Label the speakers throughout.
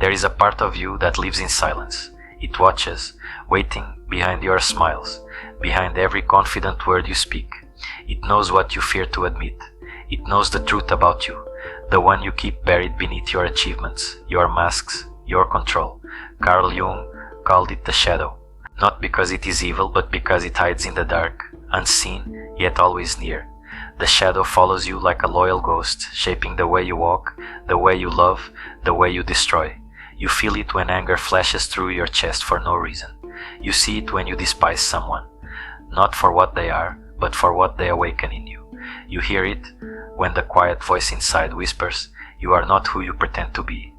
Speaker 1: There is a part of you that lives in silence. It watches, waiting behind your smiles, behind every confident word you speak. It knows what you fear to admit. It knows the truth about you, the one you keep buried beneath your achievements, your masks, your control. Carl Jung called it the shadow, not because it is evil, but because it hides in the dark, unseen, yet always near. The shadow follows you like a loyal ghost, shaping the way you walk, the way you love, the way you destroy. You feel it when anger flashes through your chest for no reason. You see it when you despise someone, not for what they are, but for what they awaken in you. You hear it when the quiet voice inside whispers, "You are not who you pretend to be."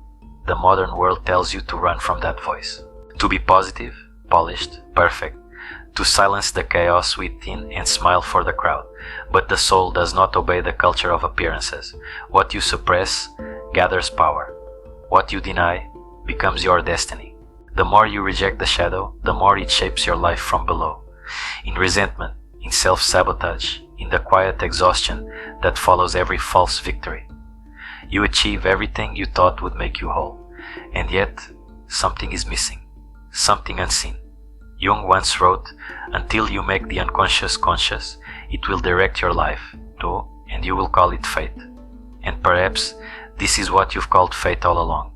Speaker 1: The modern world tells you to run from that voice, to be positive, polished, perfect, to silence the chaos within and smile for the crowd. But the soul does not obey the culture of appearances. What you suppress gathers power. What you deny becomes your destiny. The more you reject the shadow, the more it shapes your life from below. In resentment, in self-sabotage, in the quiet exhaustion that follows every false victory. You achieve everything you thought would make you whole, and yet something is missing, something unseen. Jung once wrote, "Until you make the unconscious conscious, it will direct your life, too, and you will call it fate." And perhaps this is what you've called fate all along.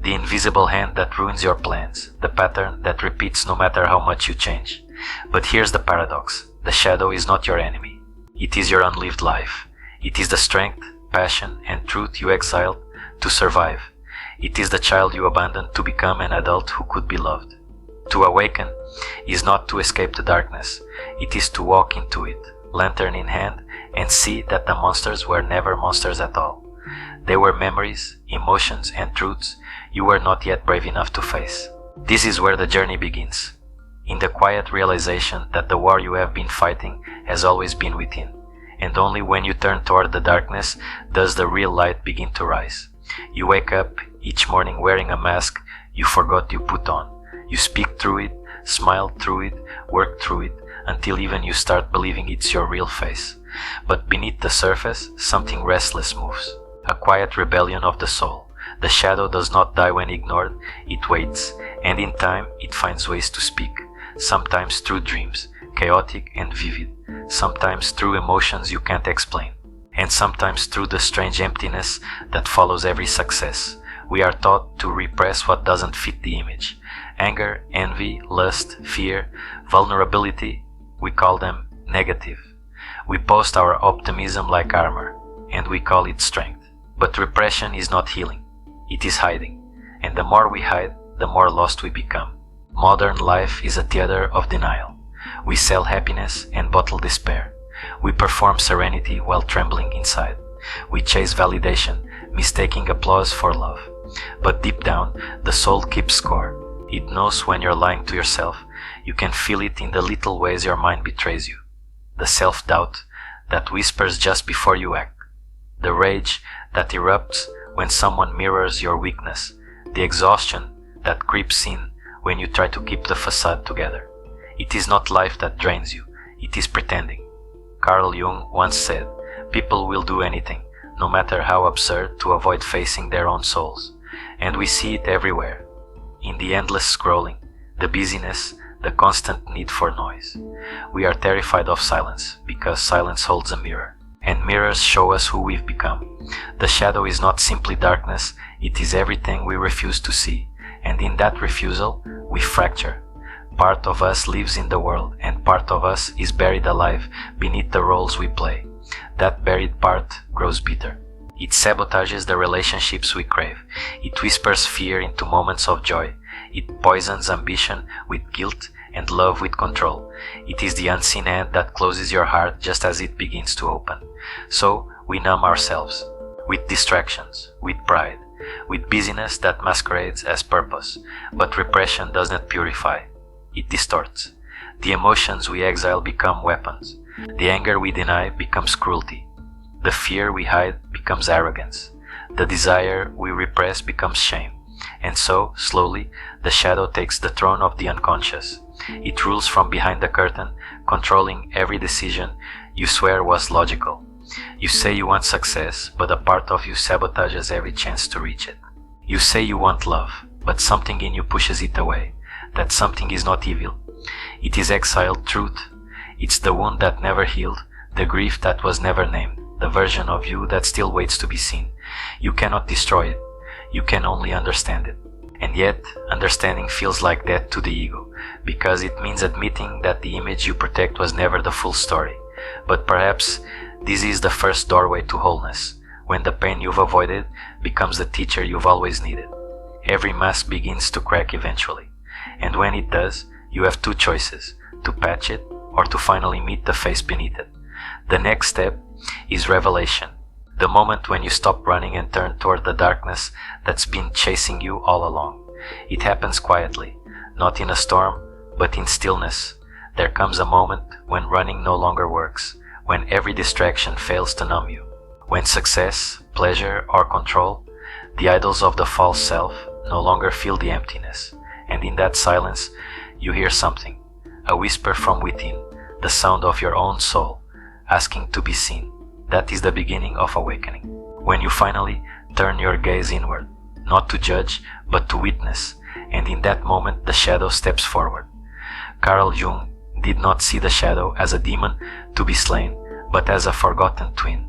Speaker 1: The invisible hand that ruins your plans, the pattern that repeats no matter how much you change. But here's the paradox. The shadow is not your enemy. It is your unlived life. It is the strength, passion, and truth you exiled to survive. It is the child you abandoned to become an adult who could be loved. To awaken is not to escape the darkness. It is to walk into it, lantern in hand, and see that the monsters were never monsters at all. They were memories, emotions, and truths you were not yet brave enough to face. This is where the journey begins, in the quiet realization that the war you have been fighting has always been within, and only when you turn toward the darkness does the real light begin to rise. You wake up each morning wearing a mask you forgot you put on. You speak through it, smile through it, work through it, until even you start believing it's your real face. But beneath the surface, something restless moves, a quiet rebellion of the soul. The shadow does not die when ignored, it waits, and in time it finds ways to speak, sometimes through dreams, chaotic and vivid, sometimes through emotions you can't explain, and sometimes through the strange emptiness that follows every success. We are taught to repress what doesn't fit the image. Anger, envy, lust, fear, vulnerability, we call them negative. We post our optimism like armor, and we call it strength. But repression is not healing. It is hiding, and the more we hide, the more lost we become. Modern life is a theater of denial. We sell happiness and bottle despair. We perform serenity while trembling inside. We chase validation, mistaking applause for love. But deep down, the soul keeps score. It knows when you're lying to yourself. You can feel it in the little ways your mind betrays you. The self-doubt that whispers just before you act. The rage that erupts when someone mirrors your weakness, the exhaustion that creeps in when you try to keep the facade together. It is not life that drains you, it is pretending. Carl Jung once said, "People will do anything, no matter how absurd, to avoid facing their own souls." And we see it everywhere, in the endless scrolling, the busyness, the constant need for noise. We are terrified of silence, because silence holds a mirror. And mirrors show us who we've become. The shadow is not simply darkness, it is everything we refuse to see. And in that refusal, we fracture. Part of us lives in the world, and part of us is buried alive beneath the roles we play. That buried part grows bitter. It sabotages the relationships we crave. It whispers fear into moments of joy. It poisons ambition with guilt and love with control. It is the unseen hand that closes your heart just as it begins to open. So we numb ourselves with distractions, with pride, with busyness that masquerades as purpose. But repression does not purify, it distorts. The emotions we exile become weapons. The anger we deny becomes cruelty. The fear we hide becomes arrogance. The desire we repress becomes shame. And so, slowly, the shadow takes the throne of the unconscious. It rules from behind the curtain, controlling every decision you swear was logical. You say you want success, but a part of you sabotages every chance to reach it. You say you want love, but something in you pushes it away. That something is not evil. It is exiled truth. It's the wound that never healed, the grief that was never named, the version of you that still waits to be seen. You cannot destroy it. You can only understand it. And yet, understanding feels like death to the ego, because it means admitting that the image you protect was never the full story. But perhaps this is the first doorway to wholeness, when the pain you've avoided becomes the teacher you've always needed. Every mask begins to crack eventually, and when it does, you have two choices: to patch it or to finally meet the face beneath it. The next step is revelation, the moment when you stop running and turn toward the darkness that's been chasing you all along. It happens quietly, not in a storm, but in stillness. There comes a moment when running no longer works, when every distraction fails to numb you, when success, pleasure, or control, the idols of the false self, no longer feel the emptiness. And in that silence, you hear something, a whisper from within, the sound of your own soul, asking to be seen. That is the beginning of awakening. When you finally turn your gaze inward, not to judge, but to witness, and in that moment the shadow steps forward. Carl Jung did not see the shadow as a demon to be slain, but as a forgotten twin,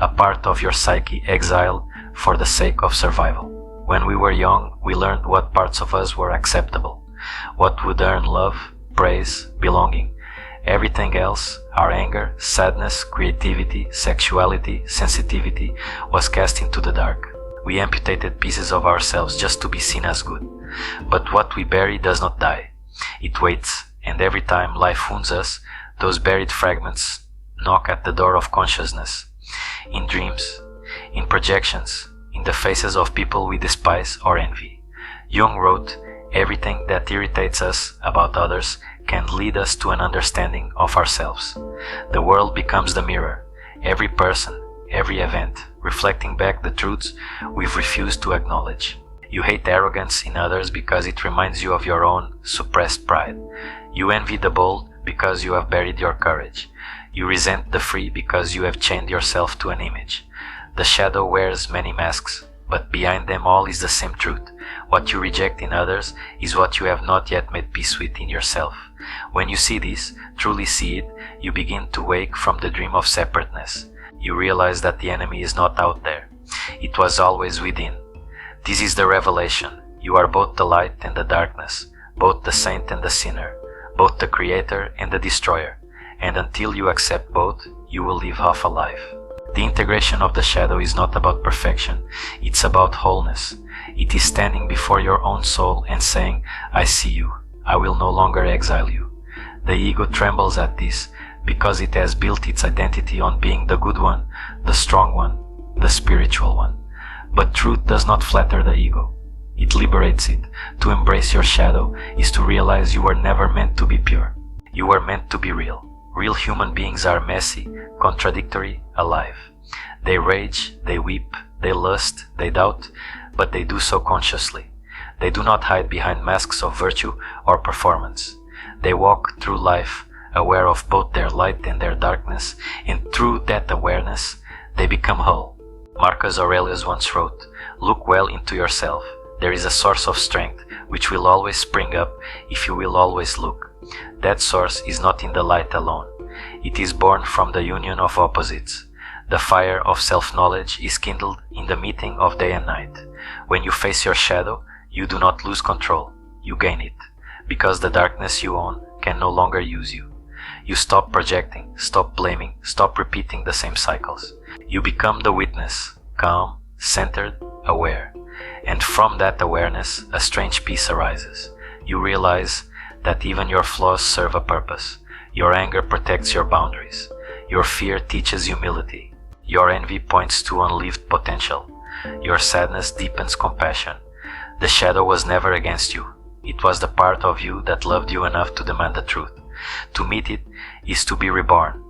Speaker 1: a part of your psyche exiled for the sake of survival. When we were young, we learned what parts of us were acceptable, what would earn love, praise, belonging. Everything else, our anger, sadness, creativity, sexuality, sensitivity, was cast into the dark. We amputated pieces of ourselves just to be seen as good. But what we bury does not die. It waits, and every time life wounds us, those buried fragments knock at the door of consciousness. In dreams, in projections, in the faces of people we despise or envy. Jung wrote, everything that irritates us about others can lead us to an understanding of ourselves. The world becomes the mirror, every person, every event, reflecting back the truths we've refused to acknowledge. You hate arrogance in others because it reminds you of your own suppressed pride. You envy the bold because you have buried your courage. You resent the free because you have chained yourself to an image. The shadow wears many masks, but behind them all is the same truth. What you reject in others is what you have not yet made peace with in yourself. When you see this, truly see it, you begin to wake from the dream of separateness. You realize that the enemy is not out there. It was always within. This is the revelation. You are both the light and the darkness, both the saint and the sinner, both the creator and the destroyer. And until you accept both, you will live half a life. The integration of the shadow is not about perfection, it's about wholeness. It is standing before your own soul and saying, I see you, I will no longer exile you. The ego trembles at this because it has built its identity on being the good one, the strong one, the spiritual one. But truth does not flatter the ego. It liberates it. To embrace your shadow is to realize you were never meant to be pure. You were meant to be real. Real human beings are messy, contradictory, alive. They rage, they weep, they lust, they doubt, but they do so consciously. They do not hide behind masks of virtue or performance. They walk through life aware of both their light and their darkness, and through that awareness, they become whole. Marcus Aurelius once wrote, look well into yourself. There is a source of strength which will always spring up if you will always look. That source is not in the light alone. It is born from the union of opposites. The fire of self-knowledge is kindled in the meeting of day and night. When you face your shadow, you do not lose control, you gain it, because the darkness you own can no longer use you. You stop projecting, stop blaming, stop repeating the same cycles. You become the witness, calm, centered, aware. And from that awareness, a strange peace arises. You realize that even your flaws serve a purpose. Your anger protects your boundaries. Your fear teaches humility. Your envy points to unlived potential. Your sadness deepens compassion. The shadow was never against you. It was the part of you that loved you enough to demand the truth. To meet it is to be reborn,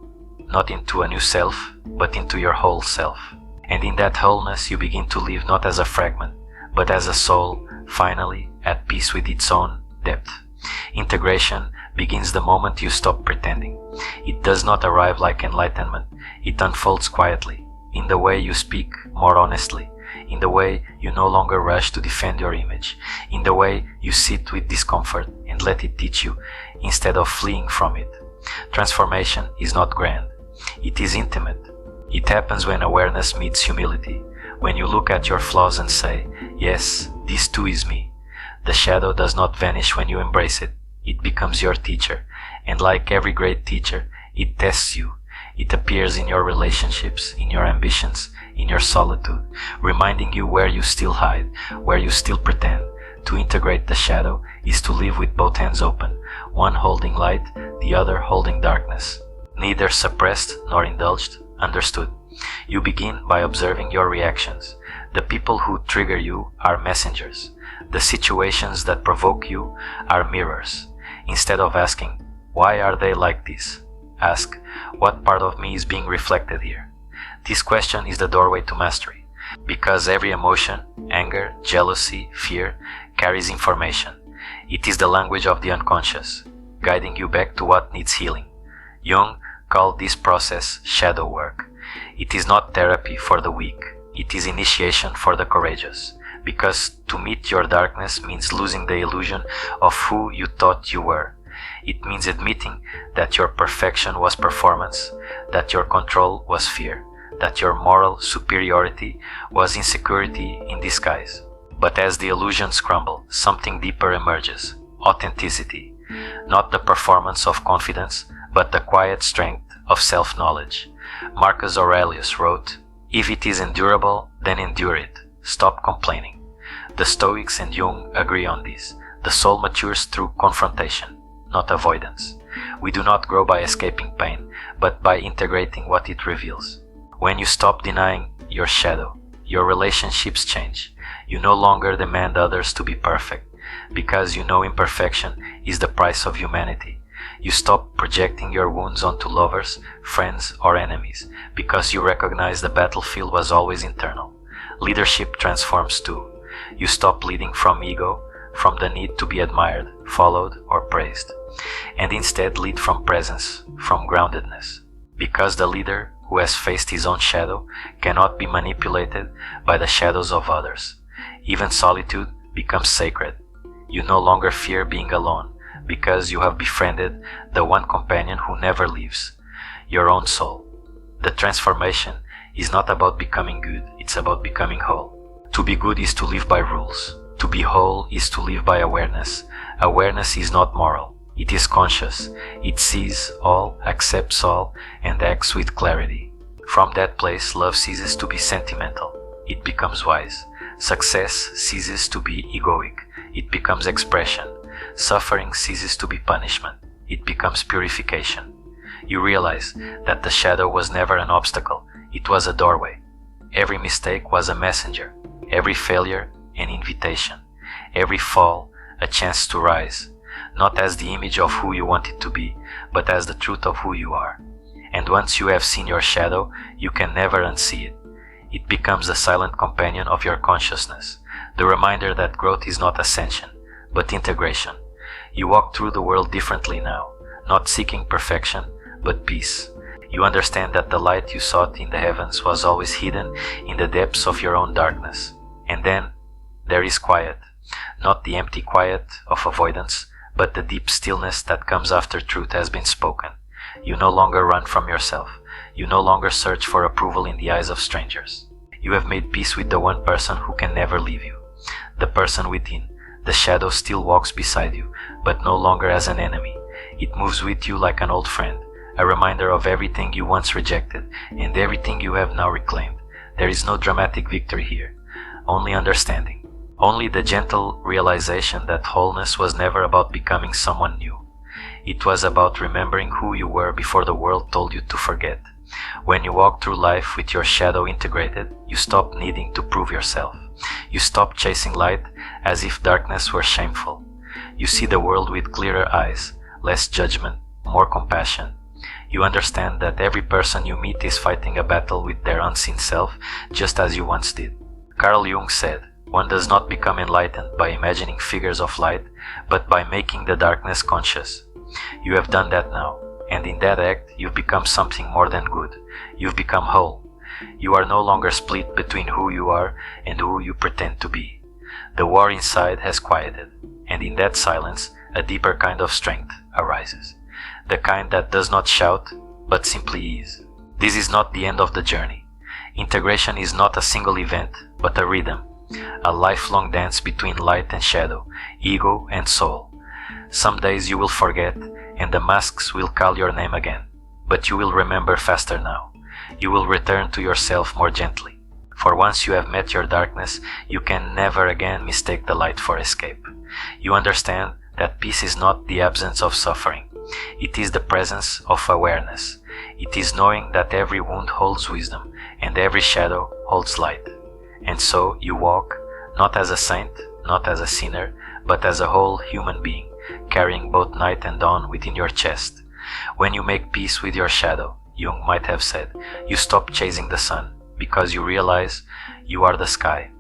Speaker 1: not into a new self, but into your whole self. And in that wholeness you begin to live not as a fragment, but as a soul, finally at peace with its own depth. Integration begins the moment you stop pretending. It does not arrive like enlightenment. It unfolds quietly, in the way you speak more honestly, in the way you no longer rush to defend your image, in the way you sit with discomfort and let it teach you instead of fleeing from it. Transformation is not grand. It is intimate. It happens when awareness meets humility, when you look at your flaws and say, yes, this too is me. The shadow does not vanish when you embrace it. It becomes your teacher, and like every great teacher, it tests you. It appears in your relationships, in your ambitions, in your solitude, reminding you where you still hide, where you still pretend. To integrate the shadow is to live with both hands open, one holding light, the other holding darkness. Neither suppressed nor indulged, understood. You begin by observing your reactions. The people who trigger you are messengers. The situations that provoke you are mirrors. Instead of asking, why are they like this? Ask, what part of me is being reflected here? This question is the doorway to mastery, because every emotion, anger, jealousy, fear, carries information. It is the language of the unconscious, guiding you back to what needs healing. Jung called this process shadow work. It is not therapy for the weak. It is initiation for the courageous, because to meet your darkness means losing the illusion of who you thought you were. It means admitting that your perfection was performance, that your control was fear, that your moral superiority was insecurity in disguise. But as the illusions crumble, something deeper emerges: authenticity. Not the performance of confidence, but the quiet strength of self-knowledge. Marcus Aurelius wrote, "If it is endurable, then endure it. Stop complaining." The Stoics and Jung agree on this. The soul matures through confrontation, not avoidance. We do not grow by escaping pain, but by integrating what it reveals. When you stop denying your shadow, your relationships change. You no longer demand others to be perfect, because you know imperfection is the price of humanity. You stop projecting your wounds onto lovers, friends, or enemies, because you recognize the battlefield was always internal. Leadership transforms too. You stop leading from ego, from the need to be admired, followed, or praised, and instead lead from presence, from groundedness. Because the leader who has faced his own shadow cannot be manipulated by the shadows of others. Even solitude becomes sacred. You no longer fear being alone, because you have befriended the one companion who never leaves, your own soul. The transformation is not about becoming good, it's about becoming whole. To be good is to live by rules. To be whole is to live by awareness. Awareness is not moral, it is conscious. It sees all, accepts all, and acts with clarity. From that place, love ceases to be sentimental, it becomes wise. Success ceases to be egoic, it becomes expression. Suffering ceases to be punishment, it becomes purification. You realize that the shadow was never an obstacle, it was a doorway. Every mistake was a messenger, every failure an invitation, every fall a chance to rise, not as the image of who you wanted to be, but as the truth of who you are. And once you have seen your shadow, you can never unsee it. It becomes the silent companion of your consciousness, the reminder that growth is not ascension, but integration. You walk through the world differently now, not seeking perfection, but peace. You understand that the light you sought in the heavens was always hidden in the depths of your own darkness. And then there is quiet, not the empty quiet of avoidance, but the deep stillness that comes after truth has been spoken. You no longer run from yourself. You no longer search for approval in the eyes of strangers. You have made peace with the one person who can never leave you, the person within. The shadow still walks beside you, but no longer as an enemy. It moves with you like an old friend, a reminder of everything you once rejected and everything you have now reclaimed. There is no dramatic victory here, only understanding. Only the gentle realization that wholeness was never about becoming someone new. It was about remembering who you were before the world told you to forget. When you walk through life with your shadow integrated, you stop needing to prove yourself. You stop chasing light as if darkness were shameful. You see the world with clearer eyes, less judgment, more compassion. You understand that every person you meet is fighting a battle with their unseen self, just as you once did. Carl Jung said, "One does not become enlightened by imagining figures of light, but by making the darkness conscious." You have done that now, and in that act you've become something more than good. You've become whole. You are no longer split between who you are and who you pretend to be. The war inside has quieted, and in that silence a deeper kind of strength arises, the kind that does not shout, but simply is. This is not the end of the journey. Integration is not a single event, but a rhythm, a lifelong dance between light and shadow, ego and soul. Some days you will forget, and the masks will call your name again, but you will remember faster now. You will return to yourself more gently. For once you have met your darkness, you can never again mistake the light for escape. You understand that peace is not the absence of suffering. It is the presence of awareness. It is knowing that every wound holds wisdom, and every shadow holds light. And so you walk, not as a saint, not as a sinner, but as a whole human being, carrying both night and dawn within your chest. When you make peace with your shadow, Jung might have said, you stop chasing the sun, because you realize you are the sky.